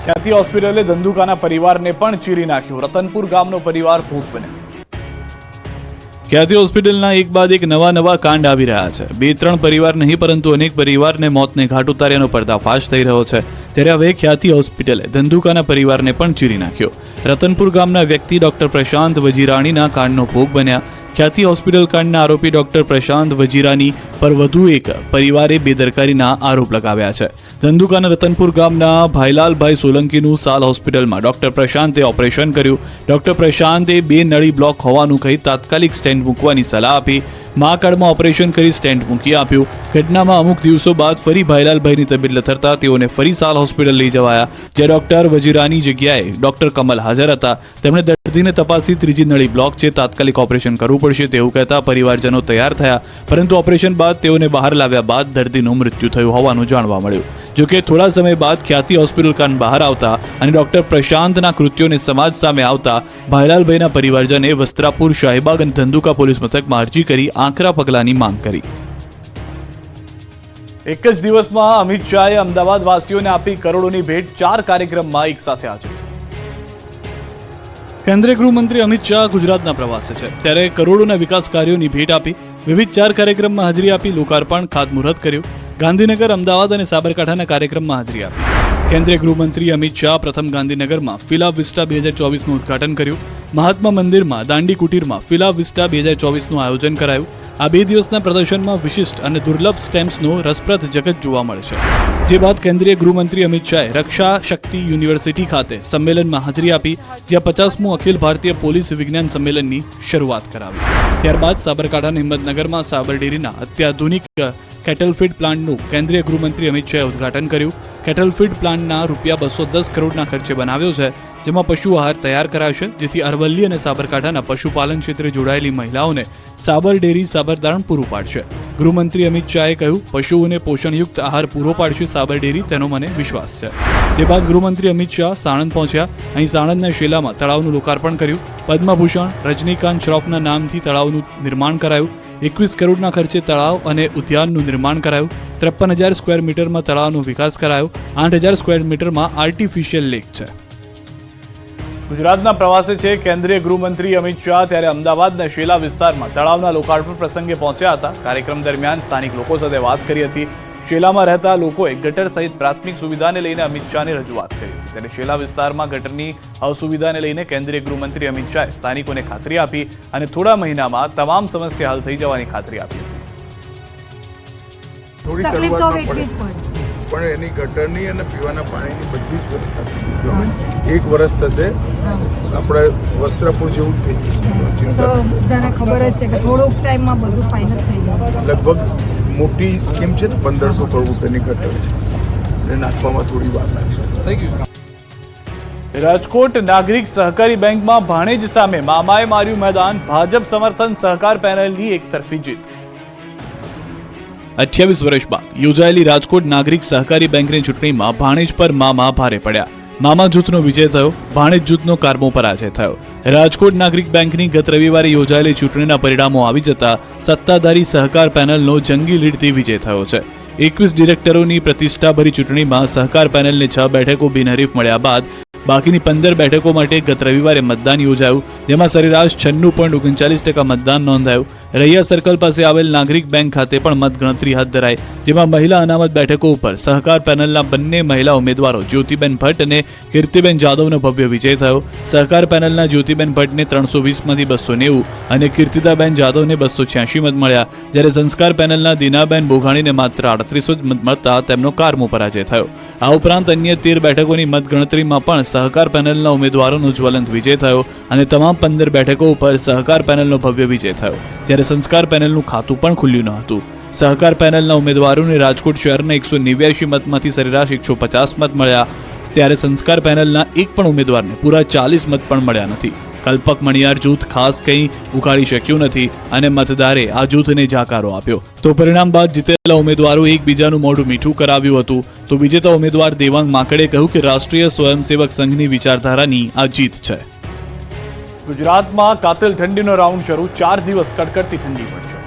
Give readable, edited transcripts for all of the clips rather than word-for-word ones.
ખ્યાતિ હોસ્પિટલે ધંધુકાના પરિવારને પણ ચીરી નાખ્યું. રતનપુર ગામનો પરિવાર ભોગ બન્યો. ખ્યાતિ હોસ્પિટલના એક બાદ એક નવા કાંડ આવી રહ્યા છે. 2-3 પરિવાર નહીં પરંતુ અનેક પરિવારને મોતને ઘાટ ઉતાર્યાનો પર્દાફાશ થઈ રહ્યો છે. ત્યારે હવે ખ્યાતિ હોસ્પિટલે ધંધુકાના પરિવારને પણ ચીરી નાખ્યો. રતનપુર ગામના વ્યક્તિ ડોક્ટર પ્રશાંત વજીરાણીના કાંડનો ભોગ બન્યા. ખ્યાતિ હોસ્પિટલ કાંડના આરોપી ડોક્ટર પ્રશાંત વજીરાની પર વધુ એક પરિવારે બેદરકારીના આરોપ લગાવ્યા છે. ધંધુકાના રતનપુર ગામના ભાઈલાલભાઈ સોલંકીનું સાલ હોસ્પિટલમાં ડોક્ટર પ્રશાંતે ઓપરેશન કર્યું. ડોક્ટર પ્રશાંતે 2 નળી બ્લોક હોવાનું કહી તાત્કાલિક સ્ટેન્ટ મૂકવાની સલાહ આપી. મા કાર્ડમાં ઓપરેશન કરી સ્ટેન્ટ મૂકી આપ્યું. ઘટનામાં અમુક દિવસો બાદ ફરી ભાઈલાલભાઈની તબિયત લથડતા તેઓને ફરી સાલ હોસ્પિટલ લઈ જવાયા, જ્યાં ડોક્ટર વજીરાની જગ્યાએ ડોક્ટર કમલ હાજર હતા. તેમણે દર્દીને તપાસી 3જી નળી બ્લોક છે, તાત્કાલિક ઓપરેશન કરવું પડશે તેવું કહેતા પરિવારજનો તૈયાર થયા. પરંતુ ઓપરેશન બાદ તેઓને બહાર લાવ્યા બાદ દર્દીનું મૃત્યુ થયું હોવાનું જાણવા મળ્યું. જોકે થોડા સમય બાદ ખ્યાતિ હોસ્પિટલ કાંડ બહાર આવતા અને ડોક્ટર પ્રશાંતના કૃત્યોને સમાજ સામે આવતા ભાઈલાલભાઈના પરિવારજને વસ્ત્રાપુર, શાહીબાગ અને ધંધુકા પોલીસ મથકમાં અરજી કરી આકરા પગલાંની માંગ કરી. એક જ દિવસમાં અમિત શાહે અમદાવાદ વાસીઓને આપી કરોડોની ભેટ. 4 કાર્યક્રમમાં એક સાથે હાજર. કેન્દ્રીય ગૃહમંત્રી અમિત શાહ ગુજરાતના પ્રવાસે છે, ત્યારે કરોડોના વિકાસ કાર્યોની ભેટ આપી. વિવિધ 4 કાર્યક્રમમાં હાજરી આપી. લોકાર્પણ, ખાતમુહૂર્ત કર્યું. ગાંધીનગર, અમદાવાદ અને સાબરકાંઠાના કાર્યક્રમમાં હાજરી આપી. કેન્દ્રીય ગૃહમંત્રી અમિત શાહ પ્રથમ ગાંધીનગરમાં ફિલા વિસ્ટા 2024નું ઉદ્ઘાટન કર્યું. મહાત્મા મંદિરમાં દાંડી કુટીરમાં ફિલા વિસ્ટા 2024નું આયોજન કરાયું. આ 2 દિવસના પ્રદર્શનમાં વિશિષ્ટ અને દુર્લભ સ્ટેમ્પ્સનો રસપ્રદ જગત જોવા મળશે. જે બાદ કેન્દ્રીય ગૃહમંત્રી અમિત શાહે રક્ષા શક્તિ યુનિવર્સિટી ખાતે સંમેલનમાં હાજરી આપી, જ્યાં 50મું અખિલ ભારતીય પોલીસ વિજ્ઞાન સંમેલનની શરૂઆત કરાવી. ત્યારબાદ સાબરકાંઠાના હિંમતનગરમાં સાબર ડેરીના અત્યાધુનિક કેટલફીડ પ્લાન્ટનું કેન્દ્રીય ગૃહમંત્રી અમિત શાહે ઉદ્ઘાટન કર્યું. કેટલફીડ પ્લાન્ટના ₹210 કરોડના ખર્ચે બનાવ્યો છે, જેમાં પશુ આહાર તૈયાર કરાશે, જેથી અરવલ્લી અને સાબરકાંઠાના પશુપાલન ક્ષેત્રે જોડાયેલી મહિલાઓને સાબર ડેરી સાબરદાણ પૂરું પાડશે. ગૃહમંત્રી અમિત શાહે કહ્યું, પશુઓને પોષણયુક્ત આહાર પૂરો પાડશે સાબર ડેરી, તેનો મને વિશ્વાસ છે. જે બાદ ગૃહમંત્રી અમિત શાહ સાણંદ પહોંચ્યા. અહીં સાણંદના શેલામાં તળાવનું લોકાર્પણ કર્યું. પદ્મભૂષણ રજનીકાંત શ્રોફના નામથી તળાવનું નિર્માણ કરાયું. 21 કરોડના ખર્ચે તળાવ અને ઉદ્યાનનું નિર્માણ કરાયું. 53,000 સ્ક્વેર મીટરમાં તળાવનો વિકાસ કરાયો. 8,000 સ્ક્વેર મીટરમાં આર્ટિફિશિયલ લેક છે. ગુજરાતના પ્રવાસે છે કેન્દ્રીય ગૃહમંત્રી અમિત શાહ, ત્યારે અમદાવાદના શેલા વિસ્તારમાં તળાવના લોકાર્પણ પ્રસંગે પહોંચ્યા હતા. કાર્યક્રમ દરમિયાન સ્થાનિક લોકો સાથે વાત કરી હતી. શેલામાં રહેતા લોકોએ ગટર સહિત પ્રાથમિક સુવિધાને લઈને અમિત શાહને રજૂઆત કરી હતી. ત્યારે શેલા વિસ્તારમાં ગટરની અસુવિધાને લઈને કેન્દ્રીય ગૃહમંત્રી અમિત શાહે સ્થાનિકોને ખાતરી આપી અને થોડા મહિનામાં તમામ સમસ્યા હલ થઈ જવાની ખાતરી આપી હતી. થોડી શરૂઆતમાં પડે, પણ એની ગટરની અને પીવાના પાણીની બધી જ વ્યવસ્થા થઈ ગઈ. 1 વર્ષ થશે, આપણે વસ્ત્રાપુર જેવું થઈ જશે. ચિંતા બધાને ખબર જ છે કે થોડોક ટાઈમમાં બધું ફાઇનલ થઈ ગયું. લગભગ મોટી સ્કીમ છે ને, 1500 કરોડ રૂપિયાની ગટર છે, એને નાખવામાં થોડી વાર લાગશે. રાજકોટ નાગરિક સહકારી બેંકમાં ભાણેજ સામે મામાએ માર્યું મેદાન. ભાજપ સમર્થન સહકાર પેનલની એકતરફી જીત. 28 વર્ષ બાદ યોજાયેલી રાજકોટ નાગરિક સહકારી બેંકની ચૂંટણીમાં ભાણેજ પર મામા ભારે પડ્યા. મામા જૂથનો વિજય થયો, ભાણેજ જૂથનો કારમો પરાજય થયો. રાજકોટ નાગરિક બેંકની ગત રવિવારે યોજાયેલી ચૂંટણીના પરિણામો આવી જતા સત્તાધારી સહકાર પેનલનો જંગી લીડથી વિજય થયો છે. 21 ડિરેક્ટરોની પ્રતિષ્ઠાભરી ચૂંટણીમાં સહકાર પેનલને 6 બેઠકો બિનહરીફ મળ્યા બાદ બાકીની 15 બેઠકો માટે ગત રવિવારે મતદાન યોજાયું, જેમાં સરેરાશ 96.39% મતદાન નોંધાયું. રૈયા સર્કલ પાસે આવેલ નાગરિક બેંક ખાતે પણ મતગણતરી હાથ ધરાઈ, જેમાં મહિલા અનામત બેઠકો ઉપર સહકાર પેનલના બંને મહિલા ઉમેદવારો જ્યોતિબેન ભટ્ટ અને કીર્તિબેન જાદવનો ભવ્ય વિજય થયો. સહકાર પેનલના જ્યોતિબેન ભટ્ટને 320માંથી 290 અને કીર્તિદાબેન જાદવને 286 મત મળ્યા, જ્યારે સંસ્કાર પેનલના દીનાબેન બોઘાણીને માત્ર 38 મત મળતા તેમનો કારમો પરાજય થયો. આ ઉપરાંત અન્ય 13 બેઠકોની મતગણતરીમાં પણ સહકાર પેનલના ઉમેદવારોનો જ્વલંત વિજય થયો અને તમામ 15 બેઠકો ઉપર સહકાર પેનલનો ભવ્ય વિજય થયો, જ્યારે સંસ્કાર પેનલનું ખાતું પણ ખુલ્યું ન હતું. સહકાર પેનલના ઉમેદવારોને રાજકોટ શહેરના 189 મતમાંથી સરેરાશ 150 મત મળ્યા, ત્યારે સંસ્કાર પેનલના એક પણ ઉમેદવારને પૂરા 40 મત પણ મળ્યા નથી. કલ્પક મણિયાર જૂથ ખાસ કંઈ ઉકાળી શક્યું નથી અને મતદારે આ જૂથને જાકારો આપ્યો. તો પરિણામ બાદ જીતેલા ઉમેદવારો એકબીજાનું મોઢું મીઠું કરાવ્યું હતું. તો વિજેતા ઉમેદવાર દેવાંગ માકડે કહ્યું કે રાષ્ટ્રીય સ્વયંસેવક સંઘની વિચારધારાની આ જીત છે. ગુજરાતમાં કાતિલ ઠંડીનો રાઉન્ડ શરૂ. 4 દિવસ કડકડતી ઠંડી પડશે.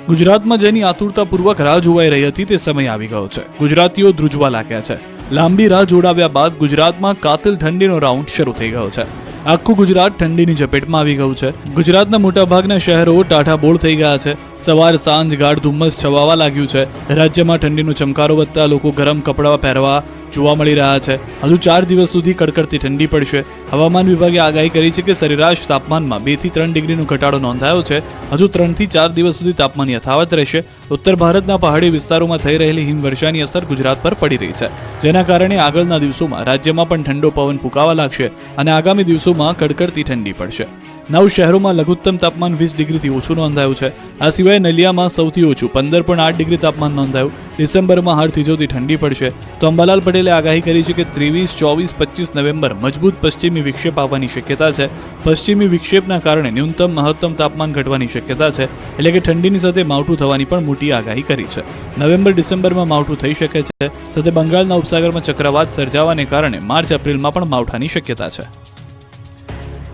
ગુજરાતમાં જેની આતુરતાપૂર્વક રાહ જોવાઈ રહી હતી તે સમય આવી ગયો છે. ગુજરાતીઓ ધ્રુજવા લાગ્યા છે. લાંબી રાહ જોડાવ્યા બાદ ગુજરાતમાં કાતિલ ઠંડીનો રાઉન્ડ શરૂ થઈ ગયો છે. આખું ગુજરાત ઠંડીની ઝપેટમાં આવી ગયું છે. ગુજરાતના મોટાભાગના શહેરો ટાઢાબોળ થઈ ગયા છે. સવાર સાંજ ગાઢ ધુમ્મસ છવાવા લાગ્યું છે. રાજ્યમાં ઠંડીનો ચમકારો વધતા લોકો ગરમ કપડાં પહેરવા જોવા મળી રહ્યા છે. હજુ 4 દિવસ સુધી કડકડતી ઠંડી પડશે. હવામાન વિભાગે આગાહી કરી છે કે સરેરાશ તાપમાનમાં 2 થી 3 ડિગ્રીનો ઘટાડો નોંધાયો છે. હજુ 3 થી 4 દિવસ સુધી તાપમાન યથાવત રહેશે. ઉત્તર ભારતના પહાડી વિસ્તારોમાં થઈ રહેલી હિમવર્ષાની અસર ગુજરાત પર પડી રહી છે, જેના કારણે આગળના દિવસોમાં રાજ્યમાં પણ ઠંડો પવન ફૂંકાવા લાગશે અને આગામી દિવસોમાં કડકડતી ઠંડી પડશે. 9 શહેરોમાં લઘુત્તમ તાપમાન 20 ડિગ્રીથી ઓછું નોંધાયું છે. આ સિવાય નલિયામાં સૌથી ઓછું 15.8 ડિગ્રી તાપમાન નોંધાયું. ડિસેમ્બરમાં હાડ થીજોતી ઠંડી પડશે. તો અંબાલાલ પટેલે આગાહી કરી છે કે 23, 24, 25 નવેમ્બર મજબૂત પશ્ચિમી વિક્ષેપ આવવાની શક્યતા છે. પશ્ચિમી વિક્ષેપના કારણે ન્યૂનતમ મહત્તમ તાપમાન ઘટવાની શક્યતા છે, એટલે કે ઠંડીની સાથે માવઠું થવાની પણ મોટી આગાહી કરી છે. નવેમ્બર ડિસેમ્બરમાં માવઠું થઈ શકે છે. સાથે બંગાળના ઉપસાગરમાં ચક્રવાત સર્જાવાને કારણે માર્ચ એપ્રિલમાં પણ માવઠાની શક્યતા છે.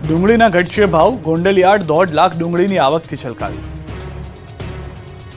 ડુંગળીના ઘટશે ભાવ. ગોંડલ યાર્ડ 1.5 લાખ ડુંગળીની આવકથી છલકાયું.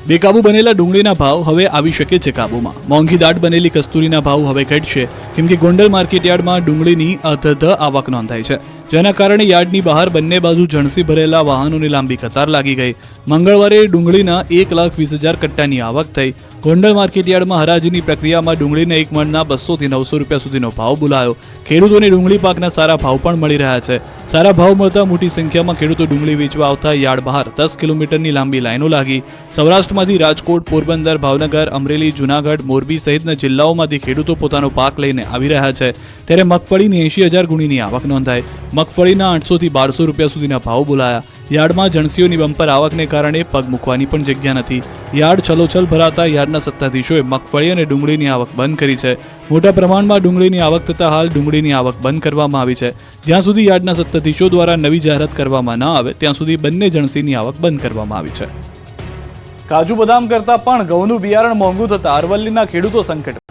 બેકાબુ બનેલા ડુંગળીના ભાવ હવે આવી શકે છે કાબૂમાં. મોંઘી દાટ બનેલી કસ્તુરીના ભાવ હવે ઘટશે, કેમ કે ગોંડલ માર્કેટ યાર્ડમાં ડુંગળીની અધધ આવક નોંધાઈ છે, જેના કારણે યાર્ડની બહાર બંને બાજુ જણસી ભરેલા વાહનોની લાંબી કતાર લાગી ગઈ. મંગળવારે ડુંગળીના 1,20,000 કટ્ટાની આવક થઈ. ગોંડલ માર્કેટ યાર્ડમાં હરાજીની પ્રક્રિયામાં ડુંગળીને એક મણના 200 થી 900 રૂપિયા સુધીનો ભાવ બોલાયો. ખેડૂતોને ડુંગળી પાકના સારા ભાવ પણ મળી રહ્યા છે. સારા ભાવ મળતા મોટી સંખ્યામાં ખેડૂતો ડુંગળી વેચવા આવતા યાર્ડ બહાર 10 કિલોમીટરની લાંબી લાઈનો લાગી. સૌરાષ્ટ્રમાંથી રાજકોટ, પોરબંદર, ભાવનગર, અમરેલી, જૂનાગઢ, મોરબી સહિતના જિલ્લાઓમાંથી ખેડૂતો પોતાનો પાક લઈને આવી રહ્યા છે. ત્યારે મગફળીની 80,000 ગુણીની આવક નોંધાઈ. મગફળીના 800 થી 1200 રૂપિયા સુધીના ભાવ બોલાયા. યાર્ડમાં જણસીઓની બમ્પર આવકને કારણે પગ મૂકવાની પણ જગ્યા નથી. યાર્ડ છલોછલ ભરાતા યાર્ડના સત્તાધીશોએ મગફળી અને ડુંગળીની આવક બંધ કરી છે. મોટા પ્રમાણમાં ડુંગળીની આવક થતાં હાલ ડુંગળીની આવક બંધ કરવામાં આવી છે. જ્યાં સુધી યાર્ડના સત્તાધીશો દ્વારા નવી જાહેરાત કરવામાં ન આવે ત્યાં સુધી બંને જણસીની આવક બંધ કરવામાં આવી છે. કાજુ બદામ કરતાં પણ ઘઉંનું બિયારણ મોંઘું થતાં અરવલ્લીના ખેડૂતો સંકટમાં.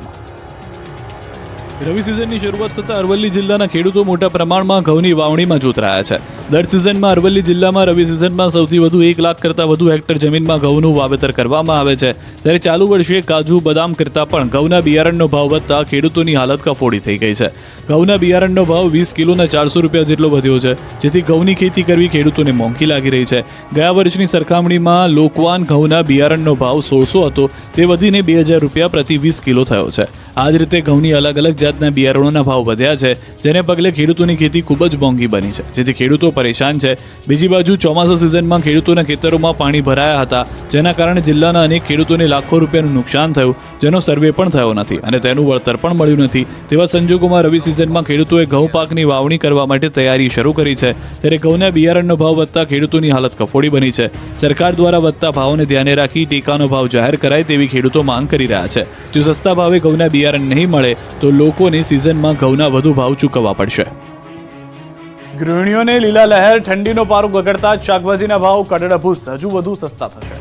રવિ સિઝનની શરૂઆત થતાં અરવલ્લી જિલ્લાના ખેડૂતો મોટા પ્રમાણમાં ઘઉંની વાવણીમાં જોતરાયા છે. દર સિઝનમાં અરવલ્લી જિલ્લામાં રવિ સિઝનમાં સૌથી વધુ 1 લાખ કરતાં વધુ હેક્ટર જમીનમાં ઘઉંનું વાવેતર કરવામાં આવે છે. ત્યારે ચાલુ વર્ષે કાજુ બદામ કરતાં પણ ઘઉંના બિયારણનો ભાવ વધતા ખેડૂતોની હાલત કફોડી થઈ ગઈ છે. ઘઉંના બિયારણનો ભાવ 20 કિલોના 400 રૂપિયા જેટલો વધ્યો છે, જેથી ઘઉંની ખેતી કરવી ખેડૂતોને મોંઘી લાગી રહી છે. ગયા વર્ષની સરખામણીમાં લોકવાન ઘઉંના બિયારણનો ભાવ 1600 હતો, તે વધીને 2000 રૂપિયા પ્રતિ 20 કિલો થયો છે. આ જ રીતે ઘઉંની અલગ અલગ જાતના બિયારણોના ભાવ વધ્યા છે, જેને પગલે ખેડૂતોની ખેતી ખૂબ જ મોંઘી બની છે, જેથી ખેડૂતો પરેશાન છે. બીજી બાજુ ચોમાસા સિઝનમાં ખેડૂતોના ખેતરોમાં પાણી ભરાયા હતા, જેના કારણે જિલ્લાના અનેક ખેડૂતોને લાખો રૂપિયાનું નુકસાન થયું, જેનો સર્વે પણ થયો નથી અને તેનું વળતર પણ મળ્યું નથી. તેવા સંજોગોમાં રવિ સિઝનમાં ખેડૂતોએ ઘઉં પાકની વાવણી કરવા માટે તૈયારી શરૂ કરી છે. ત્યારે ઘઉંના બિયારણનો ભાવ વધતા ખેડૂતોની હાલત કફોડી બની છે. સરકાર દ્વારા વધતા ભાવોને ધ્યાને રાખી ટેકાનો ભાવ જાહેર કરાય તેવી ખેડૂતો માંગ કરી રહ્યા છે. જો સસ્તા ભાવે ઘઉંના બિયારણ નહીં મળે તો લોકોને સિઝનમાં ઘઉંના વધુ ભાવ ચૂકવવા પડશે. ગૃહિણીઓને લીલા લહેર. ઠંડીનો પારો ગગડતા શાકભાજીના ભાવ કડડભૂસ હજુ વધુ સસ્તા થશે.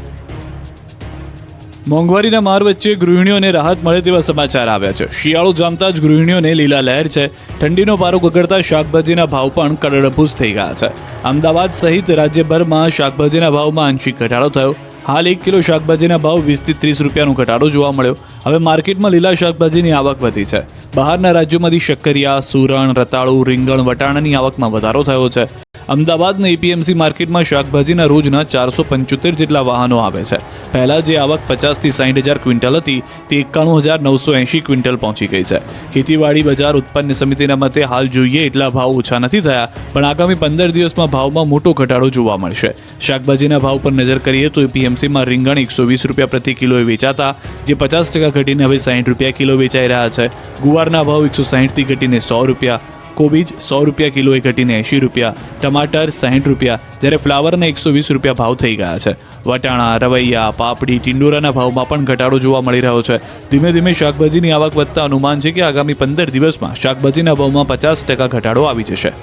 મોંઘવારીના માર વચ્ચે ગૃહિણીઓને રાહત મળે તેવા સમાચાર આવ્યા છે. શિયાળો જામતા જ ગૃહિણીઓને લીલા લહેર છે. ઠંડીનો પારો ગગડતા શાકભાજીના ભાવ પણ કડડભૂસ થઈ ગયા છે. અમદાવાદ સહિત રાજ્યભરમાં શાકભાજીના ભાવમાં આંશિક ઘટાડો થયો. હાલ 1 કિલો શાકભાજીના ભાવ 20 થી 30 રૂપિયાનો ઘટાડો જોવા મળ્યો. હવે માર્કેટમાં લીલા શાકભાજીની આવક વધી છે. બહારના રાજ્યોમાંથી શક્કરિયા, સુરણ, રતાળુ, રીંગણ, વટાણાની આવકમાં વધારો થયો છે. અમદાવાદના એપીએમસી માર્કેટમાં શાકભાજીના રોજના 475 જેટલા વાહનો આવે છે. પહેલા જે આવક 50 થી 60,000 ક્વિન્ટલ હતી તે 91,980 ક્વિન્ટલ પહોંચી ગઈ છે. ખેતીવાડી બજાર ઉત્પન્ન સમિતિના મતે હાલ જોઈએ એટલા ભાવ ઓછા નથી થયા, પણ આગામી 15 દિવસમાં ભાવમાં મોટો ઘટાડો જોવા મળશે. શાકભાજીના ભાવ પર નજર કરીએ તો એપીએમસીમાં રીંગણ 120 રૂપિયા પ્રતિ કિલોએ વેચાતા, જે 50% ઘટીને હવે 60 રૂપિયા કિલો વેચાઈ રહ્યા છે. ગુવારના ભાવ 160 થી ઘટીને 100 રૂપિયા, કોબીજ 100 રૂપિયા કિલોએ ઘટીને 80 રૂપિયા, ટમાટર 60 રૂપિયા, જ્યારે ફ્લાવરના 120 રૂપિયા ભાવ થઈ ગયા છે. વટાણા, રવૈયા, પાપડી, ટિંડોરાના ભાવમાં પણ ઘટાડો જોવા મળી રહ્યો છે. ધીમે ધીમે શાકભાજીની આવક વધતા અનુમાન છે કે આગામી 15 દિવસમાં શાકભાજીના ભાવમાં 50% ઘટાડો આવી જશે.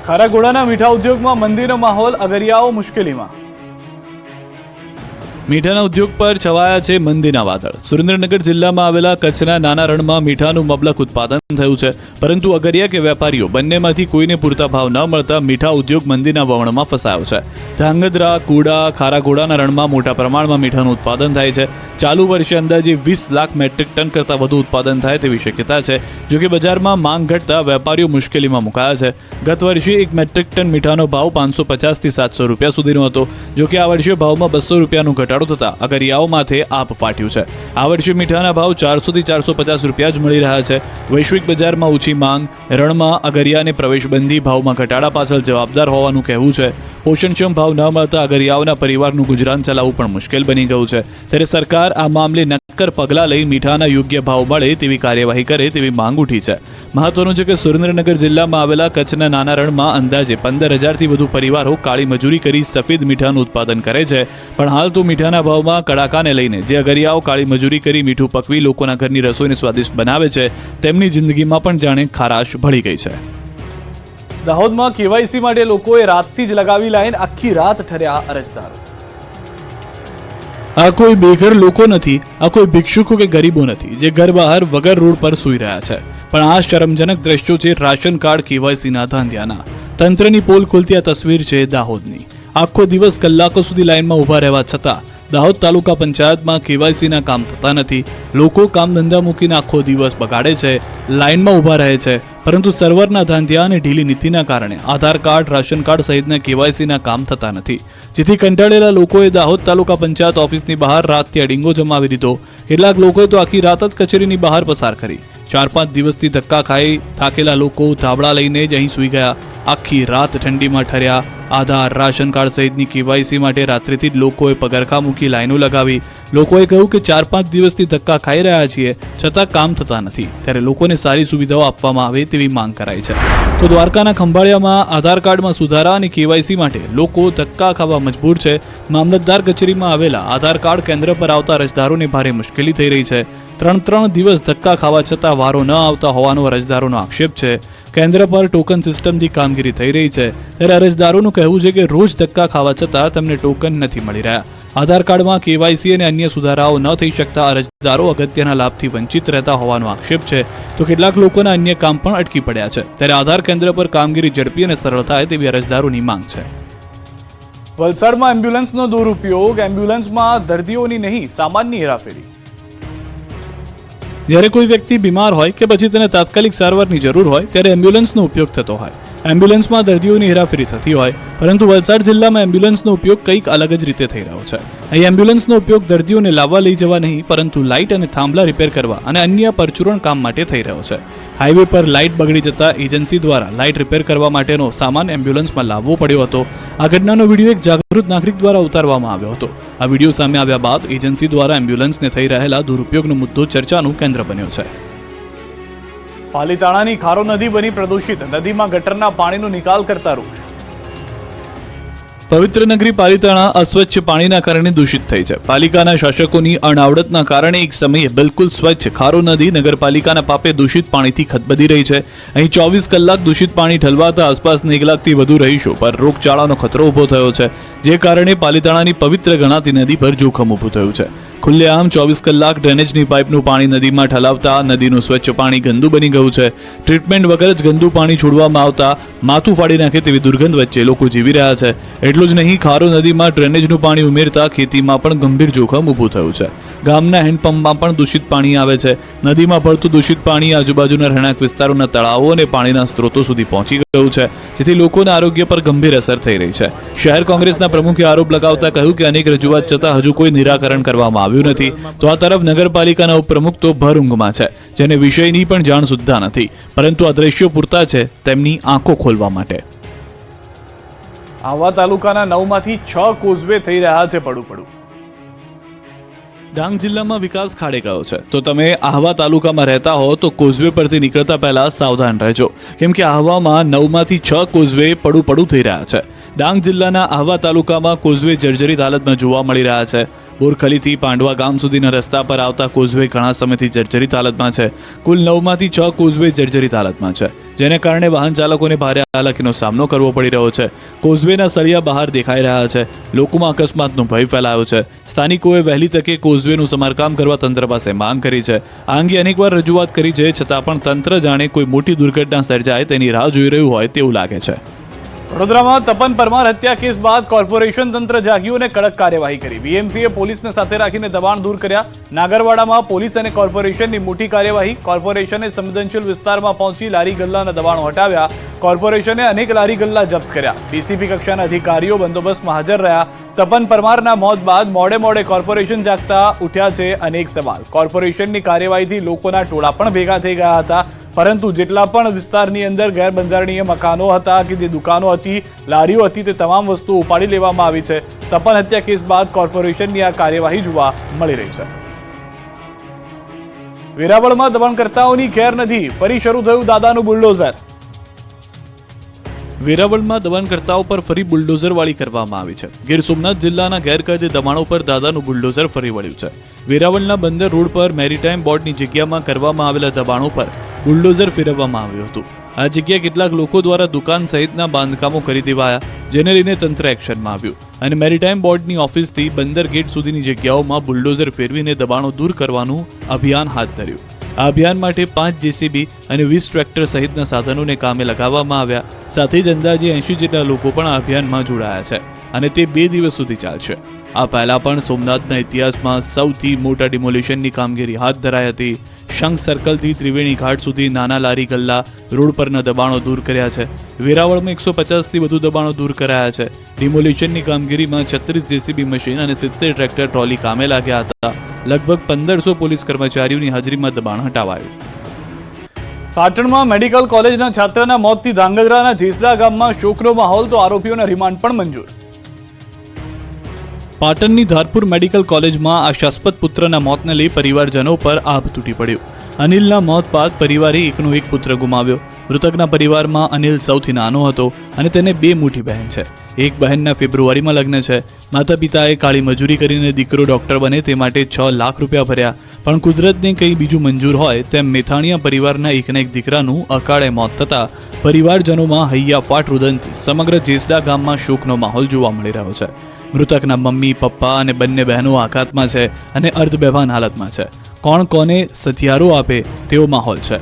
ખારાગોડાના મીઠા ઉદ્યોગમાં મંદીનો માહોલ, અગરિયાઓ મુશ્કેલીમાં. મીઠાના ઉદ્યોગ પર છવાયા છે મંદીના વાદળ. સુરેન્દ્રનગર જિલ્લામાં આવેલા કચ્છના નાના રણમાં મીઠાનું મબલક ઉત્પાદન થયું છે, પરંતુ અગરિયા કે વેપારીઓ બંનેમાંથી કોઈને પૂરતા ભાવ ન મળતા મીઠા ઉદ્યોગ મંદીના વમળમાં ફસાયો છે. ધાંગધ્રા, કુડા, ખારાગોડાના રણમાં મોટા પ્રમાણમાં મીઠાનું ઉત્પાદન થાય છે. ચાલુ વર્ષે અંદાજે 20 લાખ મેટ્રિક ટન કરતાં વધુ ઉત્પાદન થાય તેવી શક્યતા છે. જોકે બજારમાં માંગ ઘટતા વેપારીઓ મુશ્કેલીમાં મુકાયા છે. ગત વર્ષે 1 મેટ્રિક ટન મીઠાનો ભાવ 550 થી 700 રૂપિયા સુધીનો હતો. જોકે આ વર્ષે ભાવમાં 200 રૂપિયાનો ઘટાડો થતા અગરિયાઓ માથે આપ ફાટ્યું છે. આ વર્ષે મીઠાના ભાવ 400 થી 450 રૂપિયા જ મળી રહ્યા છે. વૈશ્વિક બજારમાં ઓછી માંગ રણમાં અગરિયાને પ્રવેશબંધી ભાવમાં ઘટાડા પાછળ જવાબદાર હોવાનું કહેવું છે. પોષણક્ષમ ભાવ ન મળતા અગરિયાઓના પરિવારનું ગુજરાન ચલાવવું પણ મુશ્કેલ બની ગયું છે. ત્યારે સરકાર આ મામલે નક્કર પગલાં લઈ મીઠાના યોગ્ય ભાવ મળે તેવી કાર્યવાહી કરે તેવી માંગ ઉઠી છે. મહત્વનું છે કે સુરેન્દ્રનગર જિલ્લામાં આવેલા કચ્છના નાના રણમાં અંદાજે 15,000થી વધુ પરિવારો કાળી મજૂરી કરી સફેદ મીઠાનું ઉત્પાદન કરે છે. પણ હાલ તો મીઠાના ભાવમાં કડાકાને લઈને જે અગરિયાઓ કાળી મજૂરી કરી મીઠું પકવી લોકોના ઘરની રસોઈને સ્વાદિષ્ટ બનાવે છે, તેમની જિંદગીમાં પણ જાણે ખારાશ ભળી ગઈ છે. દાહોદમાં કેવાયસી માટે લોકોએ રાતથી જ લગાવી લાઈન, આખી રાત ઠર્યા અરજદારો. આ કોઈ બેઘર લોકો નથી, આ કોઈ ભિક્ષુકો કે ગરીબો નથી જે ઘર બહાર વગર રોડ પર સૂઈ રહ્યા છે. પણ આ શરમજનક દ્રશ્યો છે રાશન કાર્ડ કેવાયસીના ધાંધિયાના. તંત્રની પોલ ખોલતી આ તસવીર છે દાહોદની. આખો દિવસ કલાકો સુધી લાઈનમાં ઊભા રહેવા છતાં દાહોદ તાલુકા પંચાયતમાં કેવાયસીના કામ થતા નથી. લોકો કામ ધંધા મૂકીને આખો દિવસ બગાડે છે, લાઈનમાં ઊભા રહે છે, પરંતુ સર્વરના ધાંધિયા અને ઢીલી નીતિના કારણે આધાર કાર્ડ, રાશન કાર્ડ સહિતના કેવાયસીના કામ થતા નથી. જેથી કંટાળેલા લોકોએ દાહોદ તાલુકા પંચાયત ઓફિસની બહાર રાતથી અડીંગો જમાવી દીધો. કેટલાક લોકોએ તો આખી રાત જ કચેરીની બહાર પસાર કરી. 4-5 દિવસથી ધક્કા ખાઈ થાકેલા લોકો ધાબળા લઈને જ અહીં સૂઈ ગયા. આખી રાત ઠંડીમાં ઠર્યા. આધાર, રાશન કાર્ડ સહિતની કેવાયસી માટે રાત્રિથી જ લોકોએ પગરખા મૂકી લાઈનો લગાવી. લોકોએ કહ્યું કે 4-5 દિવસથી ધક્કા ખાઈ રહ્યા છીએ, છતાં કામ થતા નથી. ત્યારે લોકોને સારી સુવિધાઓ આપવામાં આવે તેવી માંગ કરાઈ છે. તો દ્વારકાના ખંભાળિયામાં આધાર કાર્ડમાં સુધારા અને કેવાયસી માટે લોકો ધક્કા ખાવા મજબૂર છે. મામલતદાર કચેરીમાં આવેલા આધાર કાર્ડ કેન્દ્ર પર આવતા અરજદારોને ભારે મુશ્કેલી થઈ રહી છે. 3 દિવસ ધક્કા ખાવા છતાં વારો ન આવતા હોવાનો અરજદારોનો આક્ષેપ છે. કેન્દ્ર પર ટોકન સિસ્ટમથી કામગીરી થઈ રહી છે, ત્યારે અરજદારોનું કહેવું છે કે રોજ ધક્કા ખાવા છતાં તેમને ટોકન નથી મળી રહ્યા. આધાર કાર્ડમાં કેવાયસી અને અન્ય સુધારાઓ ન થઈ શકતા અરજદારો અગત્યના લાભથી વંચિત રહેતા હોવાનો આક્ષેપ છે. તો કેટલાક લોકોના અન્ય કામ પણ અટકી પડ્યા છે. ત્યારે આધાર કેન્દ્ર પર કામગીરી ઝડપી અને સરળ થાય તેવી અરજદારોની માંગ છે. વલસાડમાં એમ્બ્યુલન્સનો દુરુપયોગ, એમ્બ્યુલન્સમાં દર્દીઓની નહીં સામાનની હેરાફેરી. જ્યારે કોઈ વ્યક્તિ બીમાર હોય કે પછી તેને તાત્કાલિક સારવારની જરૂર હોય ત્યારે એમ્બ્યુલન્સનો ઉપયોગ થતો હોય. એમ્બ્યુલન્સમાં દર્દીઓની હેરાફેરી થતી હોય, પરંતુ વલસાડ જિલ્લામાં એમ્બ્યુલન્સનો ઉપયોગ કંઈક અલગ જ રીતે થઈ રહ્યો છે. અહીં એમ્બ્યુલન્સનો ઉપયોગ દર્દીઓને લાવવા લઈ જવા નહીં, પરંતુ લાઇટ અને થાંભલા રિપેર કરવા અને અન્ય પરચુરણ કામ માટે થઈ રહ્યો છે. હાઈવે પર લાઇટ બગડી જતા એજન્સી દ્વારા લાઇટ રિપેર કરવા માટેનો સામાન એમ્બ્યુલન્સમાં લાવવો પડ્યો હતો. આ ઘટનાનો વિડીયો એક જાગૃત નાગરિક દ્વારા ઉતારવામાં આવ્યો હતો. આ વિડીયો સામે આવ્યા બાદ એજન્સી દ્વારા એમ્બ્યુલન્સને થઈ રહેલા દુરુપયોગનો મુદ્દો ચર્ચાનું કેન્દ્ર બન્યો છે. પાલીતાણાની ખારો નદી બની પ્રદૂષિત, નદીમાં ગટરના પાણીનો નિકાલ કરતા રોષ. પવિત્ર નગરી પાલીતાણા અસ્વચ્છ પાણીના કારણે દૂષિત થઈ છે. પાલિકાના શાસકોની અણાવડતના કારણે એક સમયે બિલકુલ સ્વચ્છ ખારો નદી નગરપાલિકાના પાપે દૂષિત પાણીથી ખદબદી રહી છે. અહીં 24 કલાક દૂષિત પાણી ઠલવાતા આસપાસના 1 લાખથી વધુ રહીશો પર રોગચાળાનો ખતરો ઊભો થયો છે, જે કારણે પાલીતાણાની પવિત્ર ગણાતી નદી પર જોખમ ઊભું થયું છે. ખુલ્લેઆમ 24 કલાક ડ્રેનેજની પાઇપનું પાણી નદીમાં ઠલાવતા નદીનું સ્વચ્છ પાણી ગંદુ બની ગયું છે. ટ્રીટમેન્ટ વગર જ ગંદુ પાણી છોડવામાં આવતા માથું ફાડી નાખે તેવી દુર્ગંધ વચ્ચે લોકો જીવી રહ્યા છે. એટલું જ નહીં, ખારો નદીમાં ડ્રેનેજનું પાણી ઉમેરતા ખેતીમાં પણ ગંભીર જોખમ ઊભું થયું છે. ગામના હેન્ડપંપમાં પણ દૂષિત પાણી આવે છે. નદીમાં ભળતું દૂષિત પાણી આજુબાજુના રહેણાંક વિસ્તારોના તળાવો અને પાણીના સ્ત્રોતો સુધી પહોંચી ગયું છે, જેથી લોકોના આરોગ્ય પર ગંભીર અસર થઈ રહી છે. શહેર કોંગ્રેસના પ્રમુખે આરોપ લગાવતા કહ્યું કે અનેક રજૂઆત છતાં હજુ કોઈ નિરાકરણ કરવામાં આવ્યું નથી. તો આ તરફ નગરપાલિકાના ઉપપ્રમુખ તો ભર ઊંઘમાં છે, જેને વિષયની પણ જાણ સુદ્ધા નથી, પરંતુ આ દ્રશ્યો પૂરતા છે તેમની આંખો ખોલવા માટે. આહવા તાલુકાના 9માંથી 6 કોઝવે થઈ રહ્યા છે પડું. ડાંગ જિલ્લામાં વિકાસ ખાડે ગયો છે, તો તમે આહવા તાલુકામાં રહેતા હો તો કોઝવે પરથી નીકળતા પહેલા સાવધાન રહેજો, કેમ કે આહવામાં 9માંથી 6 કોઝવે પડું થઈ રહ્યા છે. ડાંગ જિલ્લાના આહવા તાલુકામાં કોઝવે જર્જરિત હાલતમાં જોવા મળી રહ્યા છે. બોરખલીથી પાંડવા ગામ સુધીના રસ્તા પર આવતા કોઝવે ઘણા સમયથી જર્જરિત હાલતમાં છે. કુલ 9માંથી 6 કોઝવે જર્જરિત હાલતમાં છે, જેને કારણે વાહન ચાલકોને ભારે હાલાકીનો સામનો કરવો પડી રહ્યો છે. કોઝવેના સળિયા બહાર દેખાઈ રહ્યા છે. લોકોમાં અકસ્માતનો ભય ફેલાયો છે. સ્થાનિકોએ વહેલી તકે કોઝવેનું સમારકામ કરવા તંત્ર પાસે માંગ કરી છે. આ અંગે અનેકવાર રજૂઆત કરી છે, છતાં પણ તંત્ર જાણે કોઈ મોટી દુર્ઘટના સર્જાય તેની રાહ જોઈ રહ્યું હોય તેવું લાગે છે. વડોદરામાં તપન પરમાર હત્યા કેસ બાદ કોર્પોરેશન તંત્ર જાગ્યું અને કડક કાર્યવાહી કરી. વીએમસીએ પોલીસને સાથે રાખીને દબાણ દૂર કર્યા. નાગરવાડામાં પોલીસ અને કોર્પોરેશનની મોટી કાર્યવાહી. કોર્પોરેશને સંવેદનશીલ વિસ્તારમાં પહોંચી લારી ગલ્લાના દબાણો હટાવ્યા. કોર્પોરેશને અનેક લારી ગલ્લા જપ્ત કર્યા. ડીસીપી કક્ષાના અધિકારીઓ બંદોબસ્તમાં હાજર રહ્યા. તપન પરમારના મોત બાદ મોડે કોર્પોરેશન જાગતા ઉઠ્યા છે અનેક સવાલ. કોર્પોરેશનની કાર્યવાહીથી લોકોના ટોળા પણ ભેગા થઈ ગયા હતા, પરંતુ જેટલા પણ વિસ્તારની અંદર ગેરબંધારણીય મકાનો હતા કે જે દુકાનો હતી, લારીઓ હતી, તે તમામ વસ્તુઓ ઉપાડી લેવામાં આવી છે. તપન હત્યા કેસ બાદ કોર્પોરેશનની આ કાર્યવાહી જોવા મળી રહી છે. વેરાવળમાં દબાણકર્તાઓની ખેર નથી, ફરી શરૂ થયું દાદાનું બુલડોઝર. વેરાવળમાં દબાણકર્તાઓ પર ફરી બુલડોઝરવાળી કરવામાં આવી છે. ગીર સોમનાથ જિલ્લાના ગેરકાયદે દબાણો પર દાદાનું બુલડોઝર ફરી વળ્યું છે. વેરાવળના બંદર રોડ પર મેરીટાઈમ બોર્ડની જગ્યામાં કરવામાં આવેલા દબાણો પર બુલડોઝર ફેરવવામાં આવ્યું હતું. આ જગ્યા કેટલાક લોકો દ્વારા દુકાન સહિતના બાંધકામો કરી દેવાયા, જેને લઈને તંત્ર એક્શનમાં આવ્યું અને મેરીટાઈમ બોર્ડની ઓફિસથી બંદર ગેટ સુધીની જગ્યાઓમાં બુલડોઝર ફેરવીને દબાણો દૂર કરવાનું અભિયાન હાથ ધર્યું. આ અભિયાન માટે 5 જેસીબી અને 20 ટ્રેક્ટર સહિતના સાધનોને કામે લગાવવામાં આવ્યા. સાથે જ અંદાજે 80 જેટલા લોકો પણ આ અભિયાનમાં જોડાયા છે અને તે 2 દિવસ સુધી ચાલશે. આ પહેલા પણ સોમનાથના ઇતિહાસમાં સૌથી મોટા ડિમોલિશનની કામગીરી હાથ ધરાઈ હતી. શંખ સર્કલથી ત્રિવેણી ઘાટ સુધી નાના લારી ગલ્લા રોડ પરના દબાણો દૂર કર્યા છે. વેરાવળમાં 150થી વધુ દબાણો દૂર કરાયા છે. ડિમોલિશનની કામગીરીમાં 36 જેસીબી મશીન અને 70 ટ્રેક્ટર ટ્રોલી કામે લાગ્યા હતા. લગભગ 1500 પોલીસ કર્મચારીઓની હાજરીમાં દબાણ હટાવાયું. પાટણમાં મેડિકલ કોલેજના છાત્રના મોતથી ધાંગધ્રાના જેસડા ગામમાં શોકનો માહોલ, તો આરોપીઓના રિમાન્ડ પણ મંજૂર. પાટણની ધારપુર મેડિકલ કોલેજમાં આશાસ્પદ પુત્રના મોતને લઈ પરિવારજનો પર આભ તૂટી પડ્યું. અનિલના મોત બાદ પરિવારે એકનો એક પુત્ર ગુમાવ્યો. મૃતકના પરિવારમાં અનિલ સૌથી નાનો હતો અને તેને 2 મોટી બહેન છે. એક બહેનના ફેબ્રુઆરીમાં લગ્ન છે. માતા પિતાએ કાળી મજૂરી કરીને દીકરો ડોક્ટર બને તે માટે 6 લાખ રૂપિયા ભર્યા, પણ કુદરતને કંઈ બીજું મંજૂર હોય તેમ મેથાણીયા પરિવારના એકના એક દીકરાનું અકાળે મોત થતાં પરિવારજનોમાં હૈયાફાટ રુદનથી સમગ્ર જેસડા ગામમાં શોકનો માહોલ જોવા મળી રહ્યો છે. મૃતકના મમ્મી, પપ્પા અને બંને બહેનો આઘાતમાં છે અને અર્ધબેભાન હાલતમાં છે. કોણ કોને સથિયારો આપે તેવો માહોલ છે.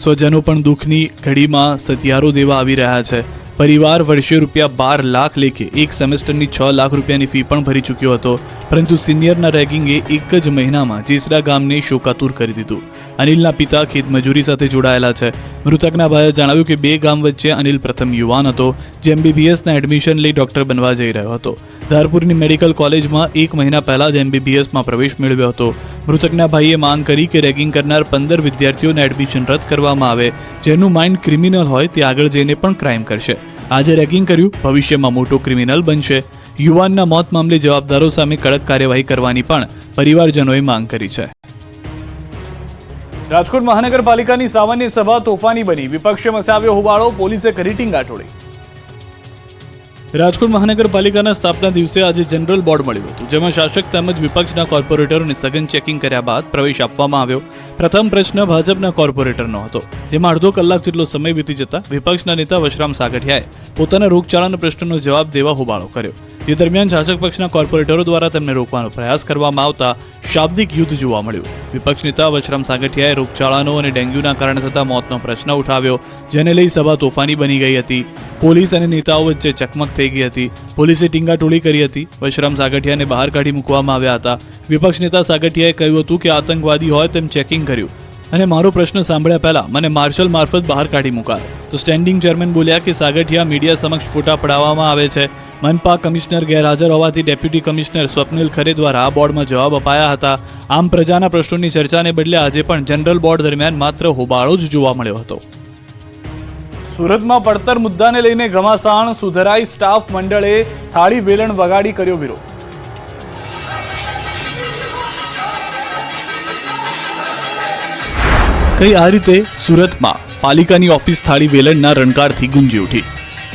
સ્વજનો પણ દુઃખની ઘડીમાં સથિયારો દેવા આવી રહ્યા છે. પરિવાર વર્ષે રૂપિયા 12 લાખ લેખે એક સેમેસ્ટરની 6 લાખ રૂપિયાની ફી પણ ભરી ચૂક્યો હતો, પરંતુ સિનિયરના રેગિંગે એક જ મહિનામાં જેસડા ગામને શોકાતુર કરી દીધું. અનિલના પિતા ખેતમજૂરી સાથે જોડાયેલા છે. મૃતકના ભાઈએ જણાવ્યું કે 2 ગામ વચ્ચે અનિલ પ્રથમ યુવાન હતો, જે MBBSના એડમિશન લઈ ડોક્ટર બનવા જઈ રહ્યો હતો. ધારપુરની મેડિકલ કોલેજમાં 1 મહિના પહેલા જ MBBSમાં પ્રવેશ મેળવ્યો હતો. મૃતકના ભાઈએ માંગ કરી કે રેગિંગ કરનાર 15 વિદ્યાર્થીઓને એડમિશન રદ કરવામાં આવે. જેનું માઇન્ડ ક્રિમિનલ હોય તે આગળ જઈને પણ ક્રાઇમ કરશે. આજે રેગિંગ કર્યું, ભવિષ્યમાં મોટો ક્રિમિનલ બનશે. યુવાનના મોત મામલે જવાબદારો સામે કડક કાર્યવાહી કરવાની પણ પરિવારજનોએ માંગ કરી છે. રાજકોટ મહાનગરપાલિકાની સામાન્ય સભા તોફાની બની. વિપક્ષે મચાવ્યો હોબાળો, પોલીસે કરી ટીંગાટોળી. રાજકોટ મહાનગરપાલિકાના સ્થાપના દિવસે આજે જનરલ બોર્ડ મળ્યું હતું, જેમાં શાસક તેમજ વિપક્ષના કોર્પોરેટરોને સઘન ચેકિંગ કર્યા બાદ પ્રવેશ આપવામાં આવ્યો. પ્રથમ પ્રશ્ન ભાજપના કોર્પોરેટરનો હતો, જેમાં અડધો કલાક જેટલો સમય વીતી જતા વિપક્ષના નેતા વશરામ સાગઠિયાએ પોતાના રોગચાળાના પ્રશ્નનો જવાબ દેવા હોબાળો કર્યો. જે દરમિયાન શાસક પક્ષના કોર્પોરેટરો દ્વારા તેમને રોકવાનો પ્રયાસ કરવામાં આવતા શાબ્દિક યુદ્ધ જોવા મળ્યું. વિપક્ષ નેતા વશરામ સાગઠિયાએ રોગચાળાનો અને ડેન્ગ્યુના કારણે થતા મોતનો પ્રશ્ન ઉઠાવ્યો, જેને લઈ સભા તોફાની બની ગઈ હતી. પોલીસ અને નેતાઓ વચ્ચે ચકમક થઈ ગઈ હતી. પોલીસે ટીંગાટોળી કરી હતી. વશરામ સાગઠિયાને બહાર કાઢી મૂકવામાં આવ્યા હતા. વિપક્ષ નેતા સાગઠિયાએ કહ્યું હતું કે આતંકવાદી હોય તેમ ચેકિંગ કર્યું અને મારો પ્રશ્ન સાંભળ્યા પહેલા મને માર્શલ મારફત બહાર કાઢી મૂકાય. તો સ્ટેન્ડિંગ ચેરમેન બોલ્યા કે સાગઠિયા મીડિયા સમક્ષ ફોટા પડાવવામાં આવે છે. મનપા કમિશનર ગેરહાજર હોવાથી ડેપ્યુટી કમિશનર સ્વપ્નિલ ખરે દ્વારા આ બોર્ડમાં જવાબ અપાયા હતા. આમ પ્રજાના પ્રશ્નોની ચર્ચાને બદલે આજે પણ જનરલ બોર્ડ દરમિયાન માત્ર હોબાળો જ જોવા મળ્યો હતો. સુરતમાં પડતર મુદ્દાને લઈને ઘમાસાણ. સુધરાઈ સ્ટાફ મંડળે થાળી વેલણ વગાડી કર્યો વિરોધ. કઈ આ રીતે સુરતમાં પાલિકાની ઓફિસ થાળી વેલણના રણકારથી ગુંજી ઉઠી.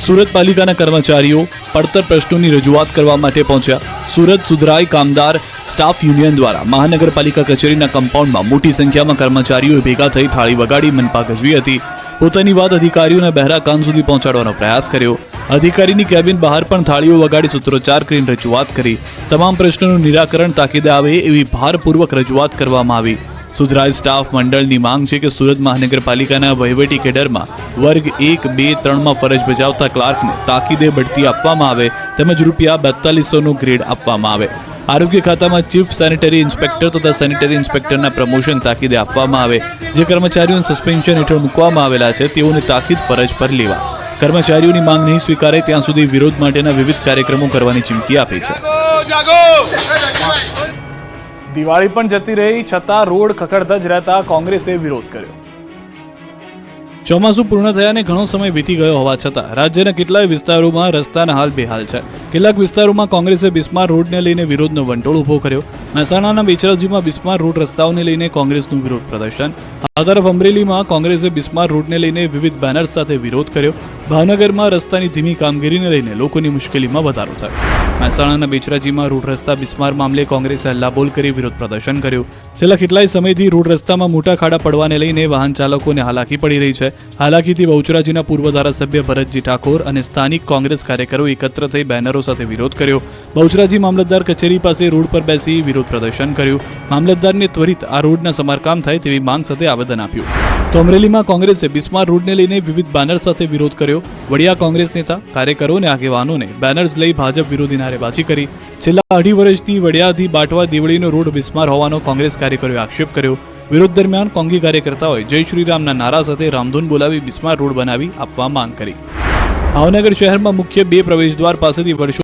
સુરત પાલિકાના કર્મચારીઓ પડતર પ્રશ્નોની રજૂઆત કરવા માટે પહોંચ્યા. સુરત સુધરાઈ કામદાર સ્ટાફ યુનિયન દ્વારા મહાનગરપાલિકા કચેરીના કમ્પાઉન્ડમાં મોટી સંખ્યામાં કર્મચારીઓ ભેગા થઈ થાળી વગાડી મનપા ગજવી હતી. પોતાની વાત અધિકારીઓના બહેરા કાન સુધી પહોંચાડવાનો પ્રયાસ કર્યો. અધિકારીની કેબિન બહાર પણ થાળીઓ વગાડી સૂત્રોચ્ચાર કરીને રજૂઆત કરી. તમામ પ્રશ્નોનું નિરાકરણ તાકીદે આવે એવી ભારપૂર્વક રજૂઆત કરવામાં આવી. સુધરાજ સ્ટાફ મંડળની માંગ છે કે સુરત મહાનગરપાલિકાના વહીવટી કેડરમાં વર્ગ 1, 2, 3માં ફરજ બજાવતા ક્લાર્કને તાકીદે બઢતી આપવામાં આવે તેમજ ₹4200નો ગ્રેડ આપવામાં આવે. આરોગ્ય ખાતામાં ચીફ સેનિટરી ઇન્સ્પેક્ટર તથા સેનિટરી ઇન્સ્પેક્ટરના પ્રમોશન તાકીદે આપવામાં આવે. જે કર્મચારીઓને સસ્પેન્શન હેઠળ મૂકવામાં આવેલા છે તેઓને તાકીદ ફરજ પર લેવા. કર્મચારીઓની માંગ નહીં સ્વીકારે ત્યાં સુધી વિરોધ માટેના વિવિધ કાર્યક્રમો કરવાની ચીમકી આપી છે. દિવાળી પણ જતી રહી છતાં રોડ ખખડધજ રહેતા કોંગ્રેસે વિરોધ કર્યો. ચોમાસું પૂર્ણ થયાને ઘણો સમય વીતી ગયો હોવા છતાં રાજ્યના કેટલાય વિસ્તારોમાં રસ્તાના હાલ બેહાલ છે. કેટલાક વિસ્તારોમાં કોંગ્રેસે બિસ્માર રોડને લઈને વિરોધનો વંટોળ ઉભો કર્યો. મહેસાણાના બેચરાજીમાં બિસ્માર રોડ રસ્તાઓને લઈને કોંગ્રેસનું વિરોધ પ્રદર્શન. આ તરફ અમરેલીમાં કોંગ્રેસે બિસ્માર રોડને લઈને વિવિધ બેનર્સ સાથે વિરોધ કર્યો. ભાવનગરમાં રસ્તાની ધીમી કામગીરીને લઈને લોકોની મુશ્કેલીમાં વધારો થયો. મહેસાણાના બેચરાજીમાં રોડ રસ્તા બિસ્માર મામલે કોંગ્રેસે હલ્લાબોલ કરી વિરોધ પ્રદર્શન કર્યું. છેલ્લા કેટલાય સમયથી રોડ રસ્તામાં મોટા ખાડા પડવાને લઈને વાહન ચાલકોને હાલાકી પડી રહી છે. હાલાકીથી બહુચરાજીના પૂર્વ ધારાસભ્ય ભરતજી ઠાકોર અને સ્થાનિક કોંગ્રેસ કાર્યકરો એકત્ર થઈ બેનરો સાથે વિરોધ કર્યો. બહુચરાજી મામલતદાર કચેરી પાસે રોડ પર બેસી વિરોધ પ્રદર્શન કર્યું. મામલતદારને ત્વરિત આ રોડના સમારકામ થાય તેવી માંગ સાથે આવેદન આપ્યું. તો અમરેલીમાં કોંગ્રેસે બિસ્માર રોડને લઈને વિવિધ બેનર સાથે વિરોધ કર્યો. વડિયા કોંગ્રેસ નેતા, કાર્યકરો અને આગેવાનોને બેનર્સ લઈ ભાજપ વિરોધી નારેબાજી કરી. છેલ્લા 2.5 વર્ષથી વડિયાથી બાટવા દેવળીનો રોડ બિસ્માર હોવાનો કોંગ્રેસ કાર્યકરોએ આક્ષેપ કર્યો. વિરોધ દરમિયાન કોંગી કાર્યકર્તાઓએ જય શ્રીરામના નારા સાથે રામધૂન બોલાવી બિસ્માર રોડ બનાવી આપવા માંગ કરી. ભાવનગર શહેરમાં મુખ્ય 2 પ્રવેશદ્વાર પાસેથી વર્ષો